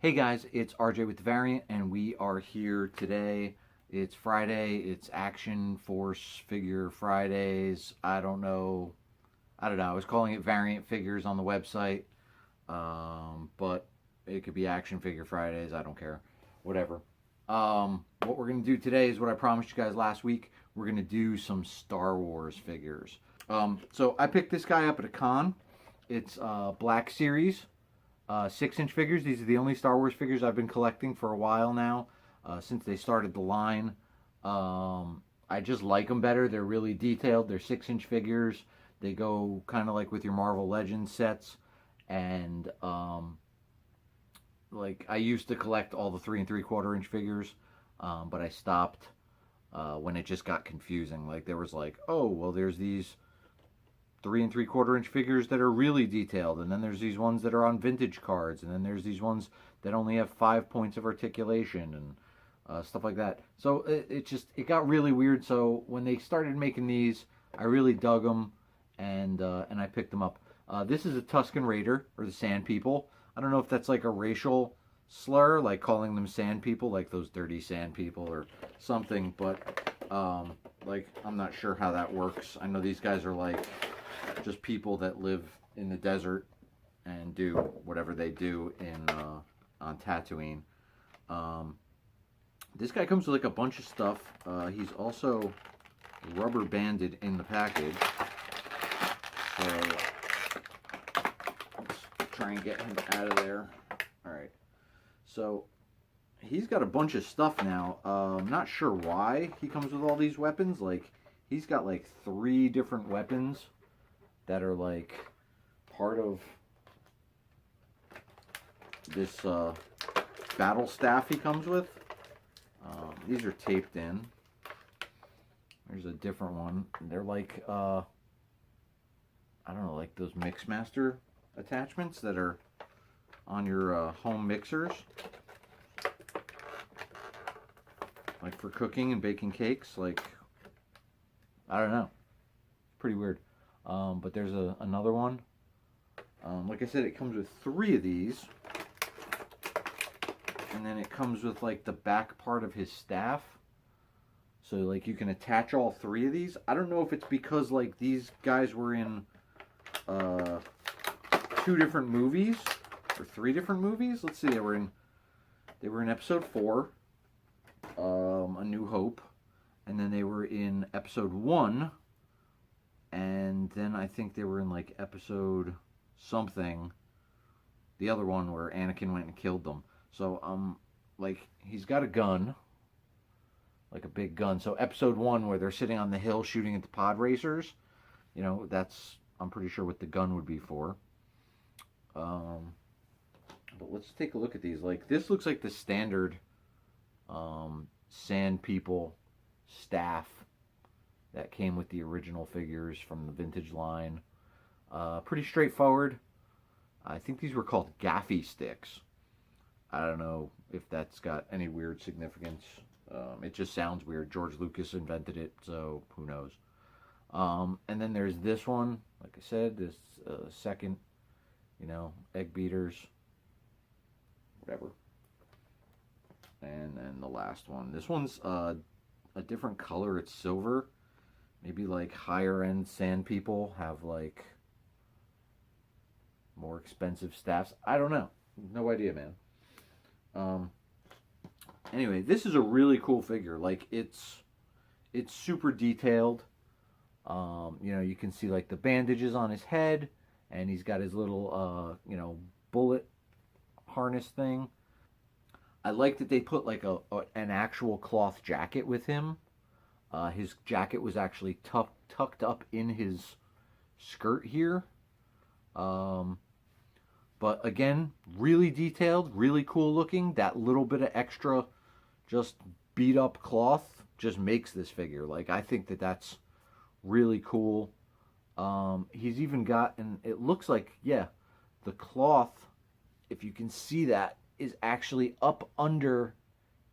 Hey guys, it's RJ with the Variant, and we are here today. It's Friday. It's Action Force Figure Fridays. I don't know. I was calling it Variant Figures on the website, but it could be Action Figure Fridays. I don't care. Whatever. What we're gonna do today is what I promised you guys last week. We're gonna do some Star Wars figures. So I picked this guy up at a con. It's Black Series. 6-inch figures. These are the only Star Wars figures I've been collecting for a while now, since they started the line. I just like them better. They're really detailed. They're 6-inch figures. They go kind of like with your Marvel Legends sets. And like I used to collect all the 3 3/4 inch figures, but I stopped when it just got confusing. Like there was like, oh well, there's these 3 3/4 inch figures that are really detailed, and then there's these ones that are on vintage cards, and then there's these ones that only have 5 points of articulation and stuff like that. So it got really weird. So when they started making these, I really dug them, and I picked them up. This is a Tusken Raider, or the Sand People. I don't know if that's like a racial slur, like calling them Sand People, like those dirty Sand People or something, but like I'm not sure how that works. I know these guys are like just people that live in the desert and do whatever they do in on Tatooine. This guy comes with like a bunch of stuff. He's also rubber banded in the package. So let's try and get him out of there. All right. So he's got a bunch of stuff now. I'm not sure why he comes with all these weapons. Like he's got like 3 different weapons that are like part of this battle staff he comes with. These are taped in. There's a different one. They're like, I don't know, like those Mixmaster attachments that are on your home mixers. Like for cooking and baking cakes. Like, I don't know. Pretty weird. But there's another one. Like I said, it comes with 3 of these. And then it comes with like the back part of his staff. So like you can attach all 3 of these. I don't know if it's because like these guys were in 2 different movies or 3 different movies. Let's see, they were in episode 4, A New Hope, and then they were in episode 1. And then I think they were in like episode something, the other one where Anakin went and killed them. So like he's got a gun, like a big gun. So episode 1 where they're sitting on the hill shooting at the pod racers, you know, that's, I'm pretty sure what the gun would be for. But let's take a look at these. Like this looks like the standard Sand People staff that came with the original figures from the vintage line. Pretty straightforward. I think these were called gaffy sticks. I don't know if that's got any weird significance. It just sounds weird. George Lucas invented it, so who knows. And then there's this one. Like I said, this second, you know, egg beaters. Whatever. And then the last one. This one's a different color. It's silver. Maybe like higher end Sand People have like more expensive staffs. I don't know. No idea, man. Anyway, this is a really cool figure. Like it's super detailed. You know, you can see like the bandages on his head, and he's got his little you know, bullet harness thing. I like that they put like an actual cloth jacket with him. His jacket was actually tucked up in his skirt here. But again, really detailed, really cool looking. That little bit of extra just beat up cloth just makes this figure. Like, I think that that's really cool. He's even got, and it looks like, yeah, the cloth, if you can see that, is actually up under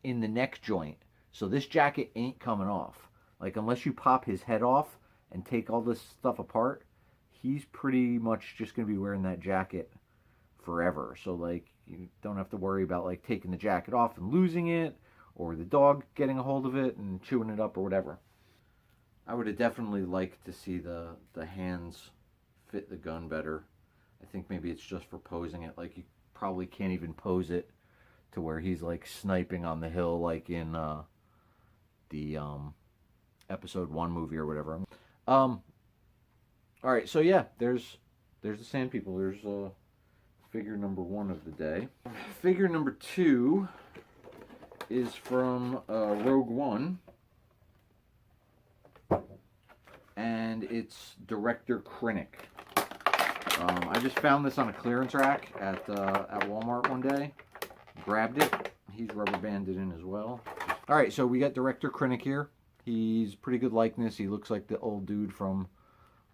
in the neck joint. So this jacket ain't coming off. Like, unless you pop his head off and take all this stuff apart, he's pretty much just going to be wearing that jacket forever. So, like, you don't have to worry about like taking the jacket off and losing it, or the dog getting a hold of it and chewing it up or whatever. I would have definitely liked to see the hands fit the gun better. I think maybe it's just for posing it. Like you probably can't even pose it to where he's like sniping on the hill like in the episode 1 movie or whatever. All right, so yeah, there's the Sand People. There's figure number 1 of the day. Figure number 2 is from Rogue One, and it's Director Krennic. I just found this on a clearance rack at Walmart one day. Grabbed it. He's rubber banded in as well. All right, so we got Director Krennic here. He's pretty good likeness. He looks like the old dude from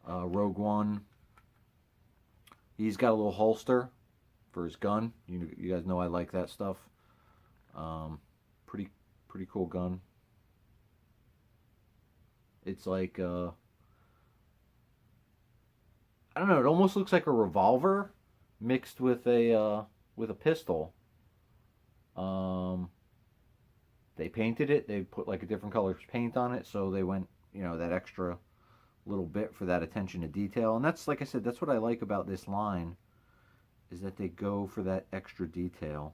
Rogue One. He's got a little holster for his gun. You guys know I like that stuff. Pretty cool gun. It's like I don't know. It almost looks like a revolver mixed with a pistol. They painted it. They put like a different color paint on it, so they went, that extra little bit for that attention to detail. And that's, like I said, that's what I like about this line, is that they go for that extra detail.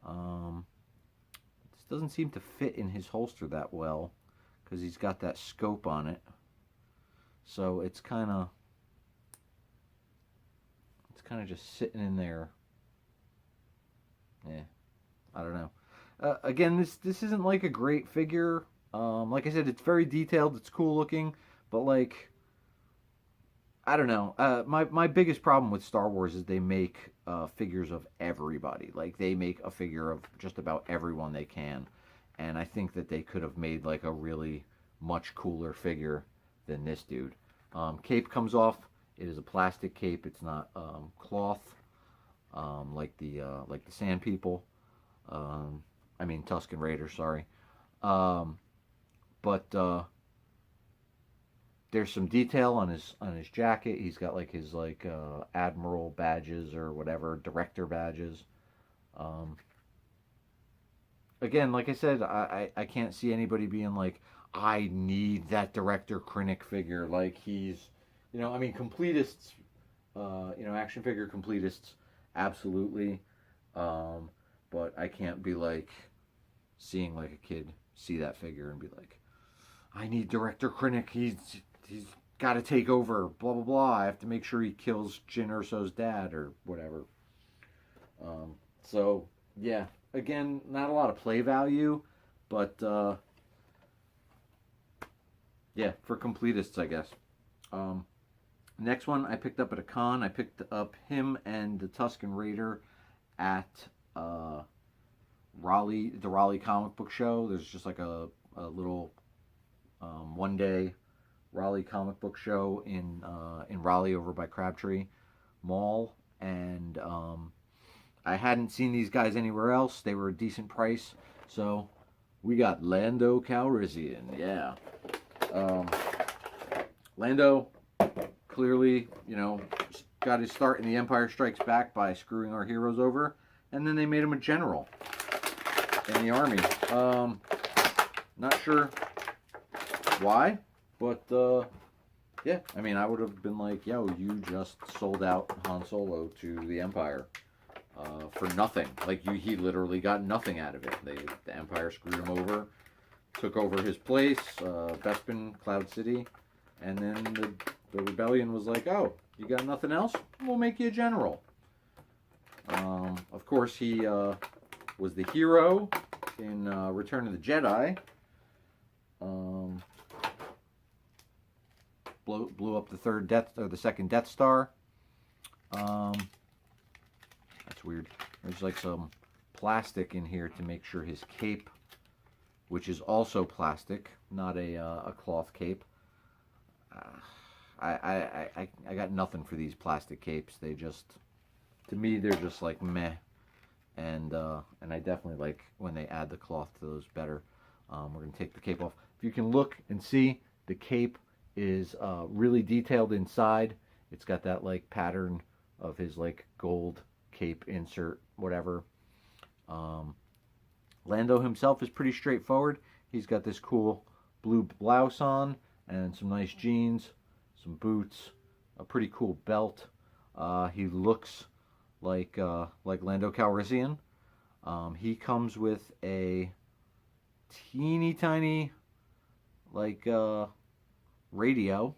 This doesn't seem to fit in his holster that well because he's got that scope on it. So it's kind of just sitting in there. Yeah, I don't know. Again, this isn't like a great figure. Like I said, it's very detailed. It's cool looking, but like, I don't know. My biggest problem with Star Wars is they make figures of everybody. Like they make a figure of just about everyone they can, and I think that they could have made like a really much cooler figure than this dude. Cape comes off. It is a plastic cape. It's not cloth, like the Sand People. I mean Tusken Raider. Sorry. But there's some detail on his jacket. He's got like his admiral badges or whatever, director badges. Again, like I said, I can't see anybody being like, I need that Director Krennic figure. Like he's, I mean, completists, action figure completists, absolutely. But I can't be like seeing like a kid see that figure and be like, I need Director Krennic. He's got to take over. Blah blah blah. I have to make sure he kills Jyn Erso's dad or whatever. So yeah, again, not a lot of play value, but yeah, for completists, I guess. Next one I picked up at a con. I picked up him and the Tusken Raider at Raleigh, the Raleigh comic book show. There's just like a little one-day Raleigh comic book show in Raleigh over by Crabtree Mall, and I hadn't seen these guys anywhere else. They were a decent price, so we got Lando Calrissian. Yeah, Lando clearly, got his start in The Empire Strikes Back by screwing our heroes over, and then they made him a general in the army. Not sure why, but yeah, I mean, I would have been like, yo, you just sold out Han Solo to the Empire for nothing. Like, he literally got nothing out of it. The Empire screwed him over, took over his place, Bespin, Cloud City, and then the rebellion was like, oh, you got nothing else? We'll make you a general. Of course, he was the hero in Return of the Jedi. Blew up the second Death Star. That's weird. There's like some plastic in here to make sure his cape, which is also plastic, not a cloth cape. I got nothing for these plastic capes. They just, to me, they're just like meh. And I definitely like when they add the cloth to those better. We're gonna take the cape off. If you can look and see, the cape is really detailed inside. It's got that like pattern of his like gold cape insert, whatever. Lando himself is pretty straightforward. He's got this cool blue blouse on and some nice jeans, some boots, a pretty cool belt. He looks like Lando Calrissian. He comes with a teeny tiny radio,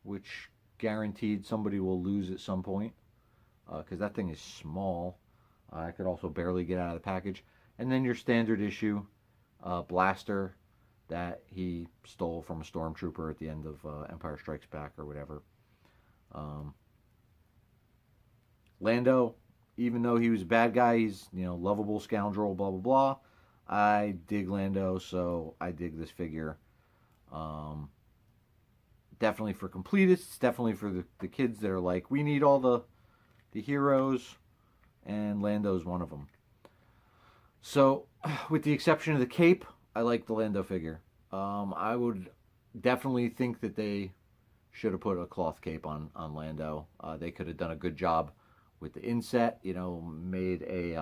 which guaranteed somebody will lose at some point, because that thing is small. I could also barely get out of the package. And then your standard issue blaster that he stole from a stormtrooper at the end of Empire Strikes Back or whatever. Lando, even though he was a bad guy, he's, lovable scoundrel, blah blah blah. I dig Lando, so I dig this figure. Definitely for completists, definitely for the kids that are like, we need all the heroes, and Lando's one of them. So, with the exception of the cape, I like the Lando figure. I would definitely think that they should have put a cloth cape on Lando. They could have done a good job with the inset, made a,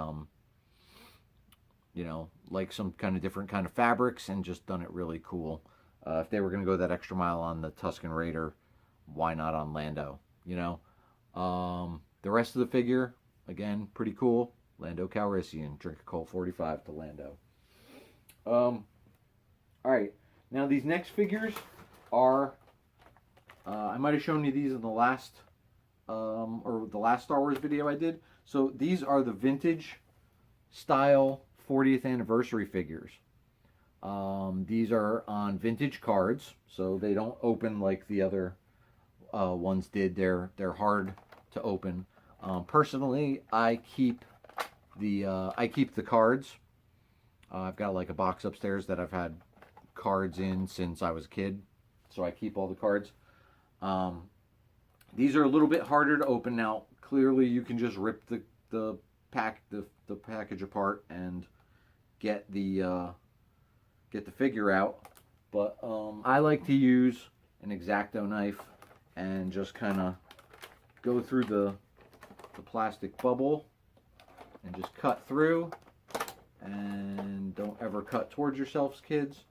like some kind of different kind of fabrics and just done it really cool. If they were going to go that extra mile on the Tusken Raider, why not on Lando? The rest of the figure, again, pretty cool. Lando Calrissian, drink a Colt 45 to Lando. All right, now these next figures are, I might have shown you these in the last, or the last Star Wars video I did. So these are the vintage style 40th anniversary figures. These are on vintage cards, so they don't open like the other ones did. They're hard to open. Personally, I keep the cards. I've got like a box upstairs that I've had cards in since I was a kid, so I keep all the cards. These are a little bit harder to open now. Clearly, you can just rip the package apart and get the figure out. But I like to use an X-Acto knife and just kind of go through the plastic bubble and just cut through. And don't ever cut towards yourselves, kids.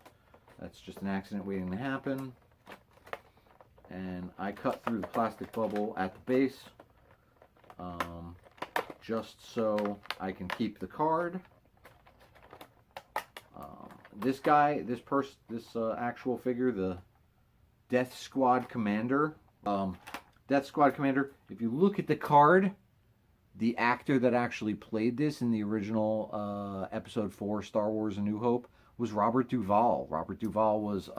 That's just an accident waiting to happen. And I cut through the plastic bubble at the base, just so I can keep the card. This actual figure, the Death Squad Commander. Death Squad Commander, if you look at the card, the actor that actually played this in the original Episode 4 Star Wars A New Hope was Robert Duvall. Robert Duvall was,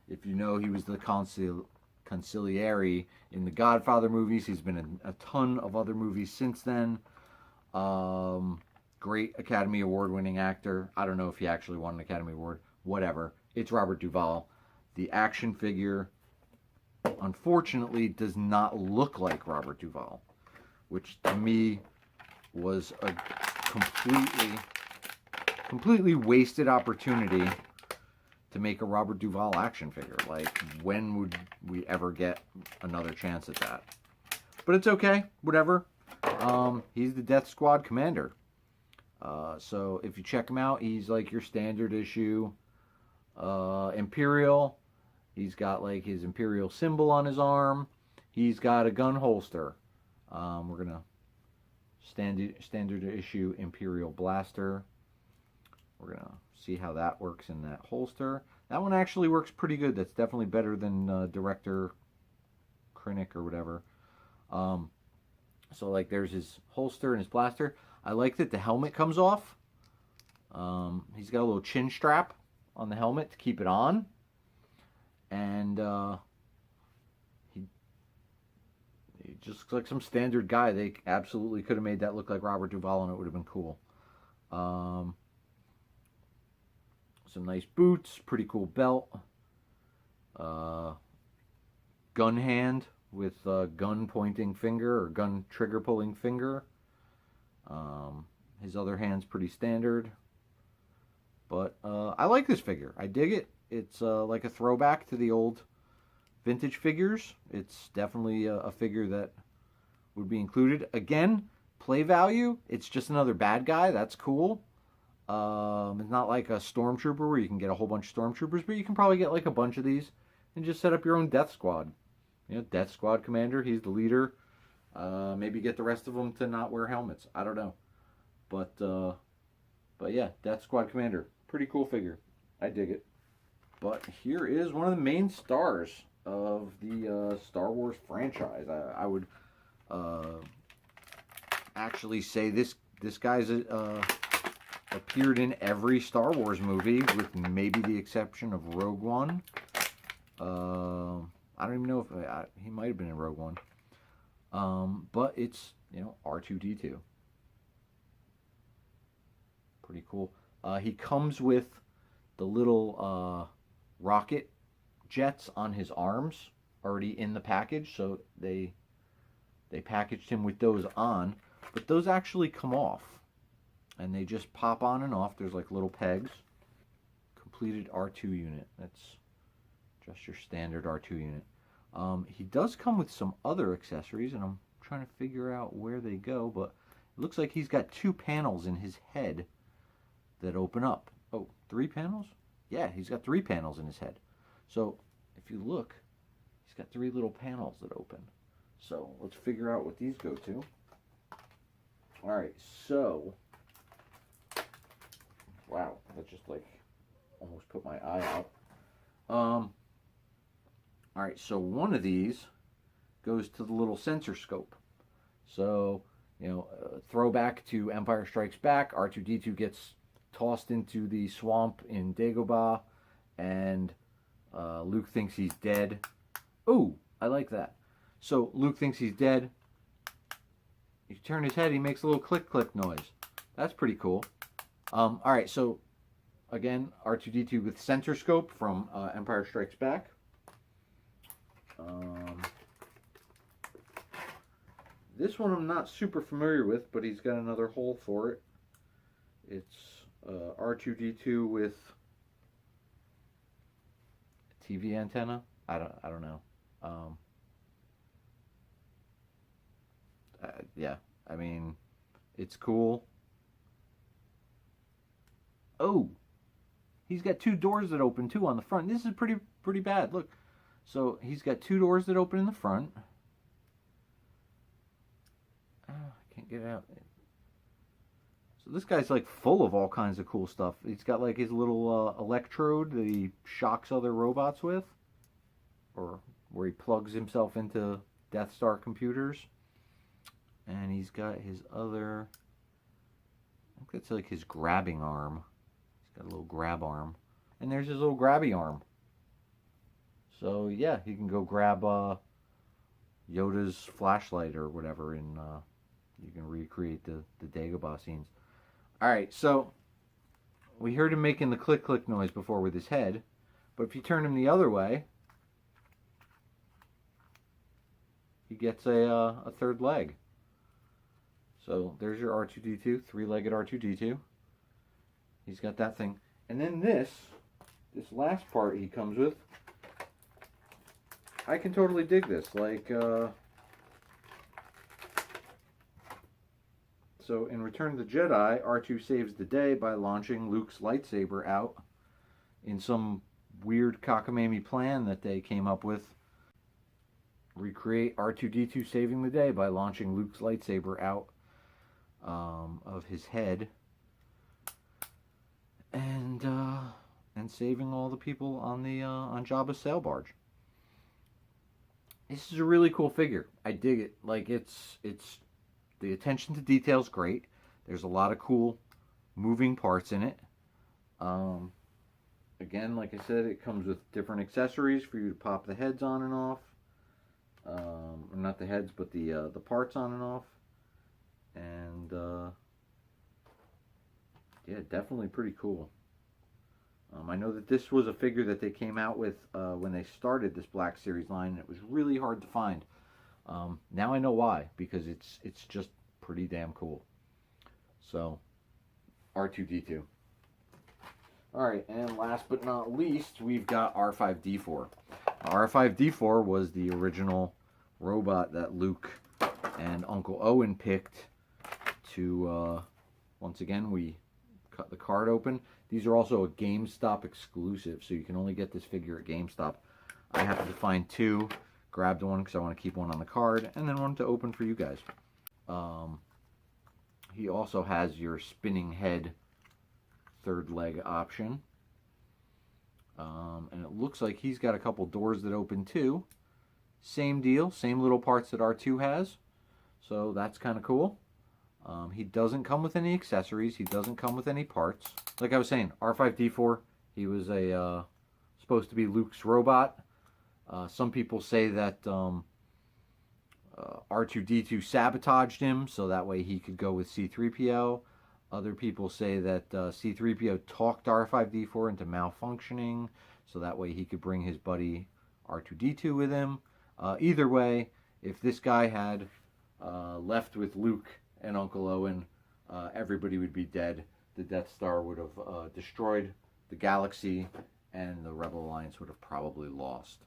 if you know, he was the consigliere in the Godfather movies. He's been in a ton of other movies since then. Great Academy Award winning actor. I don't know if he actually won an Academy Award. Whatever. It's Robert Duvall. The action figure, unfortunately, does not look like Robert Duvall, which to me was a completely wasted opportunity to make a Robert Duvall action figure. Like, when would we ever get another chance at that? But it's okay, whatever. He's the Death Squad Commander. So if you check him out, he's like your standard issue Imperial. He's got like his Imperial symbol on his arm. He's got a gun holster. We're gonna standard issue Imperial blaster. We're gonna see how that works in that holster. That one actually works pretty good. That's definitely better than Director Krennic or whatever. So like there's his holster and his blaster. I like that the helmet comes off. He's got a little chin strap on the helmet to keep it on. And he just looks like some standard guy. They absolutely could have made that look like Robert Duvall and it would have been cool. Some nice boots, pretty cool belt. Gun hand with gun pointing finger or gun trigger pulling finger. His other hand's pretty standard. But I like this figure. I dig it. It's like a throwback to the old vintage figures. It's definitely a figure that would be included. Again, play value, it's just another bad guy. That's cool. It's not like a stormtrooper where you can get a whole bunch of stormtroopers, but you can probably get like a bunch of these and just set up your own death squad. You know, death squad commander, he's the leader. Maybe get the rest of them to not wear helmets. I don't know. But yeah, death squad commander. Pretty cool figure. I dig it. But here is one of the main stars of the Star Wars franchise. I would actually say this guy's appeared in every Star Wars movie, with maybe the exception of Rogue One. I don't even know if he might have been in Rogue One. But it's, you know, R2-D2. Pretty cool. He comes with the little rocket jets on his arms already in the package, so they packaged him with those on, but those actually come off and they just pop on and off. There's like little pegs. Completed R2 unit. That's just your standard R2 unit. He does come with some other accessories, and I'm trying to figure out where they go, but it looks like he's got 2 panels in his head that open up. Oh, 3 panels? Yeah, he's got 3 panels in his head. So if you look, he's got 3 little panels that open. So let's figure out what these go to. Alright, so wow, that just like almost put my eye out. Alright, so one of these goes to the little sensor scope. So, you know, throwback to Empire Strikes Back, R2-D2 gets tossed into the swamp in Dagobah, and Luke thinks he's dead. Ooh, I like that. So Luke thinks he's dead. You turn his head, he makes a little click noise. That's pretty cool. Alright, so again, R2-D2 with sensor scope from Empire Strikes Back. This one I'm not super familiar with, but he's got another hole for it. It's R2-D2 with TV antenna. I don't know. Yeah, I mean, it's cool. Oh, he's got 2 doors that open too on the front. This is pretty bad. Look, so he's got 2 doors that open in the front. I can't get it out. So this guy's like full of all kinds of cool stuff. He's got like his little electrode that he shocks other robots with, or where he plugs himself into Death Star computers. And he's got his other, I think that's like his grabbing arm. He's got a little grab arm. And there's his little grabby arm. So yeah, he can go grab Yoda's flashlight or whatever, and you can recreate the Dagobah scenes. Alright, so we heard him making the click noise before with his head, but if you turn him the other way, he gets a 3rd leg. So there's your R2-D2, 3-legged R2-D2. He's got that thing. And then this last part he comes with, I can totally dig this. Like, so in Return of the Jedi, R2 saves the day by launching Luke's lightsaber out in some weird cockamamie plan that they came up with. Recreate R2-D2 saving the day by launching Luke's lightsaber out of his head, and saving all the people on the on Jabba's sail barge. This is a really cool figure. I dig it. Like, it's the attention to detail is great. There's a lot of cool moving parts in it. Again, like I said, it comes with different accessories for you to pop the heads on and off. Or not the heads, but the parts on and off. And yeah, definitely pretty cool. I know that this was a figure that they came out with when they started this Black Series line, and it was really hard to find. Now I know why, because it's just pretty damn cool. So, R2-D2. Alright, and last but not least, we've got R5-D4. R5-D4 was the original robot that Luke and Uncle Owen picked to, once again, we cut the card open. These are also a GameStop exclusive, so you can only get this figure at GameStop. I happened to find two, grabbed one because I want to keep one on the card, and then one to open for you guys. He also has your spinning head third leg option. And it looks like he's got a couple doors that open too. Same deal, same little parts that R2 has. So that's kind of cool. He doesn't come with any accessories. He doesn't come with any parts. Like I was saying, R5-D4, he was a supposed to be Luke's robot. Some people say that R2-D2 sabotaged him so that way he could go with C-3PO. Other people say that C-3PO talked R5-D4 into malfunctioning so that way he could bring his buddy R2-D2 with him. Either way, if this guy had left with Luke and Uncle Owen, everybody would be dead. The Death Star would have destroyed the galaxy, and the Rebel Alliance would have probably lost.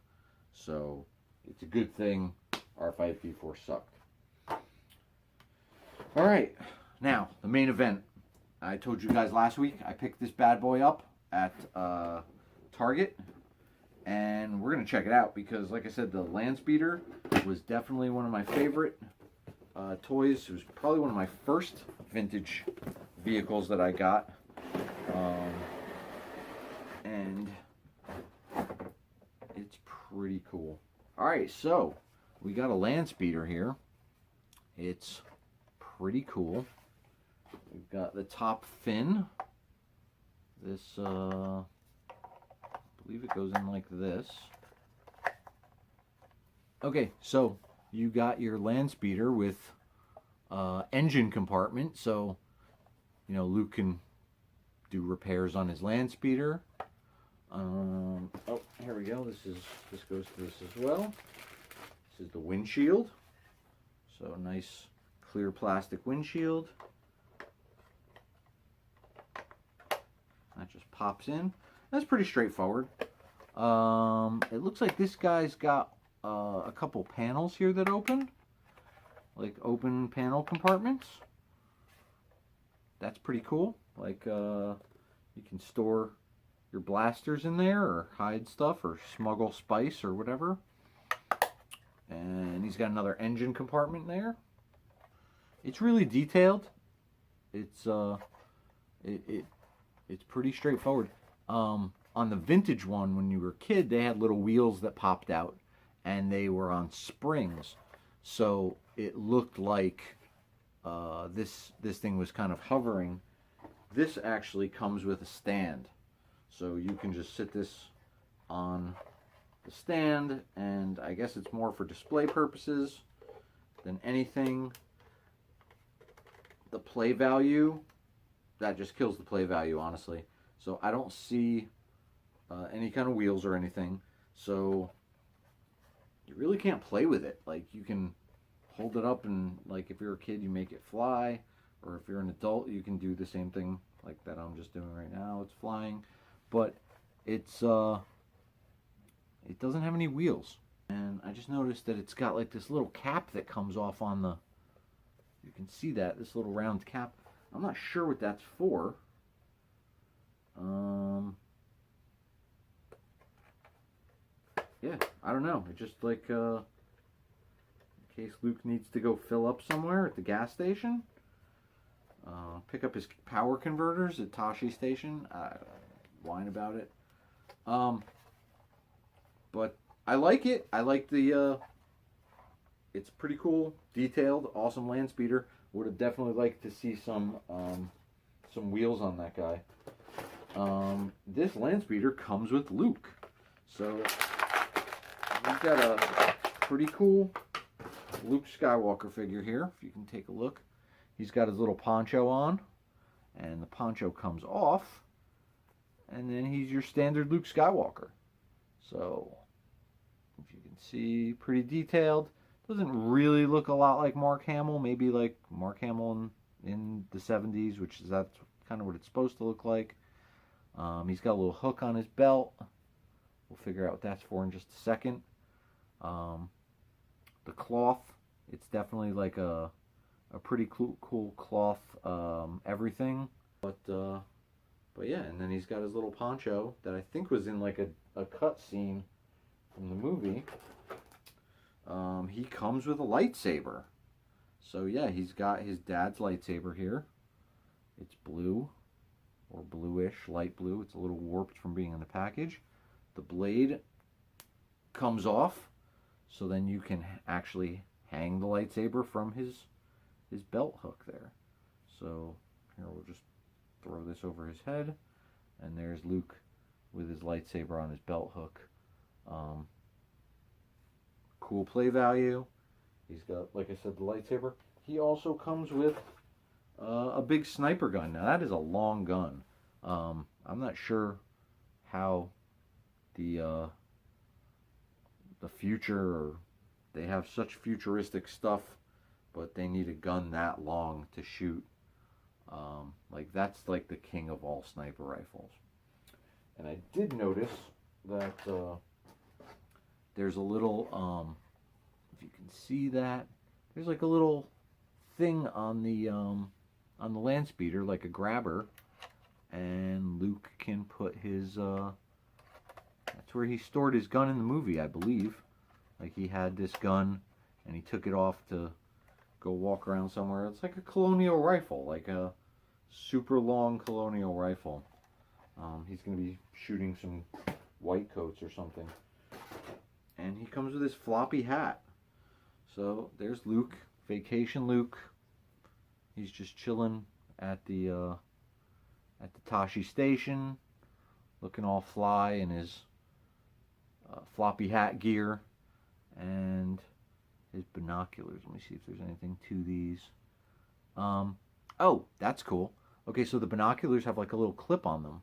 So it's a good thing R5-D4 sucked. Alright, now the main event. I told you guys last week I picked this bad boy up at Target, and we're going to check it out because, like I said, the land speeder was definitely one of my favorite toys. It was probably one of my first vintage vehicles that I got, and it's pretty cool. Alright, so we got a land speeder here. It's pretty cool. We've got the top fin. This, I believe it goes in like this. Okay, so you got your land speeder with engine compartment, so you know Luke can do repairs on his land speeder. Oh, here we go. This goes to this as well. This is the windshield. So nice clear plastic windshield. That just pops in. That's pretty straightforward. It looks like this guy's got a couple panels here that open, like open panel compartments. That's pretty cool. Like you can store your blasters in there, or hide stuff, or smuggle spice, or whatever. And he's got another engine compartment there. It's really detailed. It's it's pretty straightforward. On the vintage one, when you were a kid, they had little wheels that popped out, and they were on springs, so it looked like this thing was kind of hovering. This actually comes with a stand, so you can just sit this on the stand, and I guess it's more for display purposes than anything. The play value, that just kills the play value, honestly. So I don't see any kind of wheels or anything, so you really can't play with it. Like, you can hold it up and, like, if you're a kid, you make it fly, or if you're an adult, you can do the same thing like that I'm just doing right now. It's flying, but it's it doesn't have any wheels. And I just noticed that it's got like this little cap that comes off on the, you can see that, this little round cap. I'm not sure what that's for. Yeah, I don't know. It's just like in case Luke needs to go fill up somewhere at the gas station. Pick up his power converters at Tashi Station. Whine about it. But I like it. I like the it's pretty cool, detailed, awesome land speeder. Would have definitely liked to see some wheels on that guy. This land speeder comes with Luke, so we've got a pretty cool Luke Skywalker figure here. If you can take a look, he's got his little poncho on, and the poncho comes off, and then he's your standard Luke Skywalker. So if you can see, pretty detailed. Doesn't really look a lot like Mark Hamill. Maybe like Mark Hamill in the 70s, which is that's kind of what it's supposed to look like. He's got a little hook on his belt. We'll figure out what that's for in just a second. The cloth It's definitely like a pretty cool cloth everything. But yeah, and then he's got his little poncho that I think was in like a cut scene from the movie. He comes with a lightsaber. So yeah, he's got his dad's lightsaber here. It's blue, or bluish, light blue. It's a little warped from being in the package. The blade comes off, so then you can actually hang the lightsaber from his belt hook there. So here, we'll just throw this over his head, and there's Luke with his lightsaber on his belt hook. Cool play value. He's got, like I said, the lightsaber. He also comes with a big sniper gun. Now that is a long gun. I'm not sure how the future, or they have such futuristic stuff, but they need a gun that long to shoot. Like that's like the king of all sniper rifles. And I did notice that there's a little, if you can see that, there's like a little thing on the land speeder, like a grabber, and Luke can put his, that's where he stored his gun in the movie, I believe. Like he had this gun, and he took it off to go walk around somewhere. It's like a colonial rifle, like a super long colonial rifle. He's going to be shooting some white coats or something. And he comes with his floppy hat. So there's Luke, vacation Luke. He's just chilling at the Tashi station, looking all fly in his floppy hat gear and his binoculars. Let me see if there's anything to these. Oh, that's cool. Okay, so the binoculars have like a little clip on them.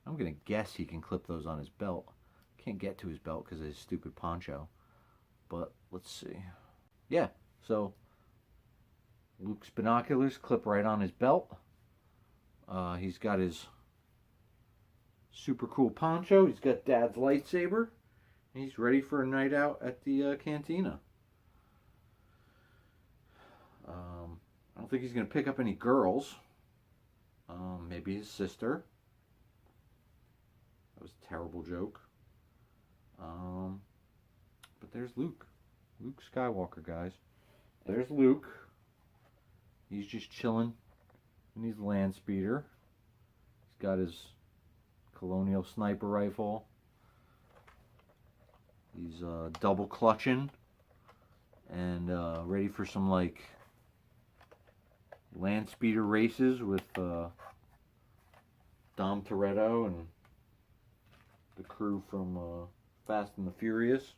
I'm gonna guess he can clip those on his belt. Can't get to his belt because of his stupid poncho. But let's see. Yeah, so Luke's binoculars clip right on his belt. He's got his super cool poncho. He's got Dad's lightsaber. And he's ready for a night out at the cantina. I don't think he's going to pick up any girls. Maybe his sister. That was a terrible joke. But there's Luke. Luke Skywalker, guys. There's Luke. He's just chilling in his land speeder. He's got his colonial sniper rifle. He's double clutching and ready for some like land speeder races with Dom Toretto and the crew from Fast and the Furious.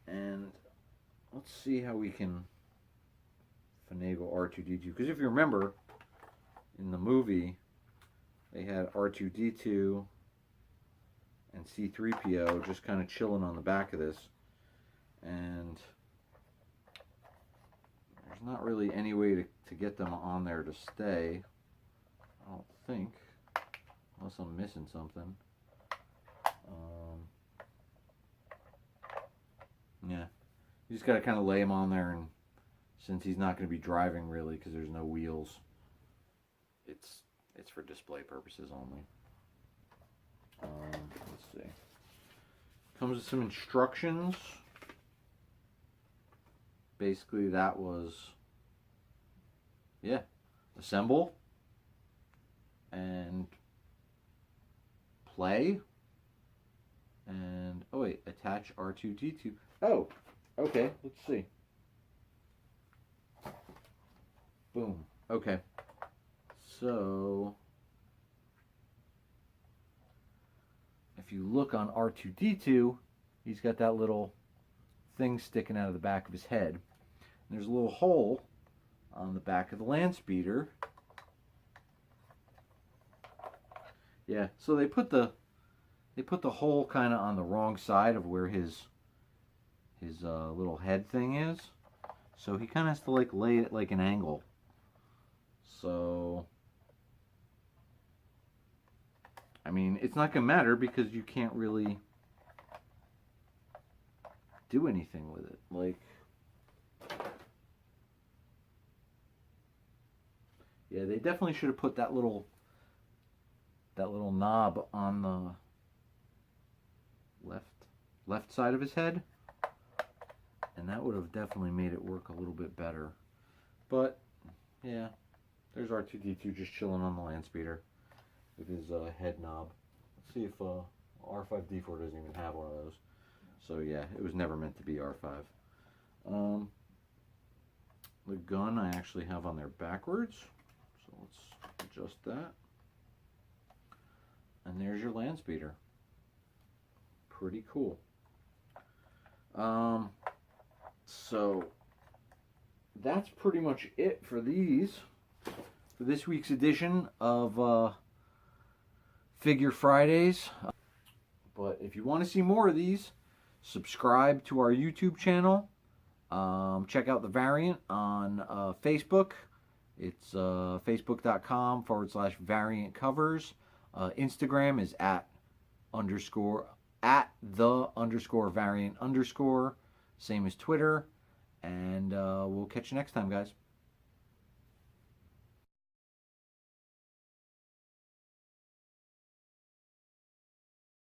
And let's see how we can finagle R2-D2. Because if you remember, in the movie, they had R2-D2 and C-3PO just kind of chilling on the back of this. And there's not really any way to get them on there to stay. I don't think. Unless I'm missing something. Yeah. You just got to kind of lay him on there, and since he's not going to be driving really because there's no wheels, it's for display purposes only. Let's see. Comes with some instructions. Basically that was, yeah, assemble and play and, oh wait, attach R2-D2. Oh, okay, let's see. Boom. Okay. So if you look on R2-D2, he's got that little thing sticking out of the back of his head. And there's a little hole on the back of the land speeder. Yeah, so they put the hole kind of on the wrong side of where his little head thing is. So he kind of has to like lay it like an angle. So I mean, it's not gonna matter because you can't really do anything with it. Like, yeah, they definitely should have put that little knob on the left side of his head, and that would have definitely made it work a little bit better. But yeah, there's R2-D2 just chilling on the land speeder with his head knob. Let's see if R5-D4 doesn't even have one of those. So yeah, it was never meant to be R5. The gun I actually have on there backwards, so let's adjust that. And there's your land speeder. Pretty cool. So that's pretty much it for these, for this week's edition of Figure Fridays. But if you want to see more of these, subscribe to our YouTube channel. Check out the variant on Facebook. It's facebook.com/variant covers. Instagram is at _variant_. Same as Twitter. And we'll catch you next time, guys.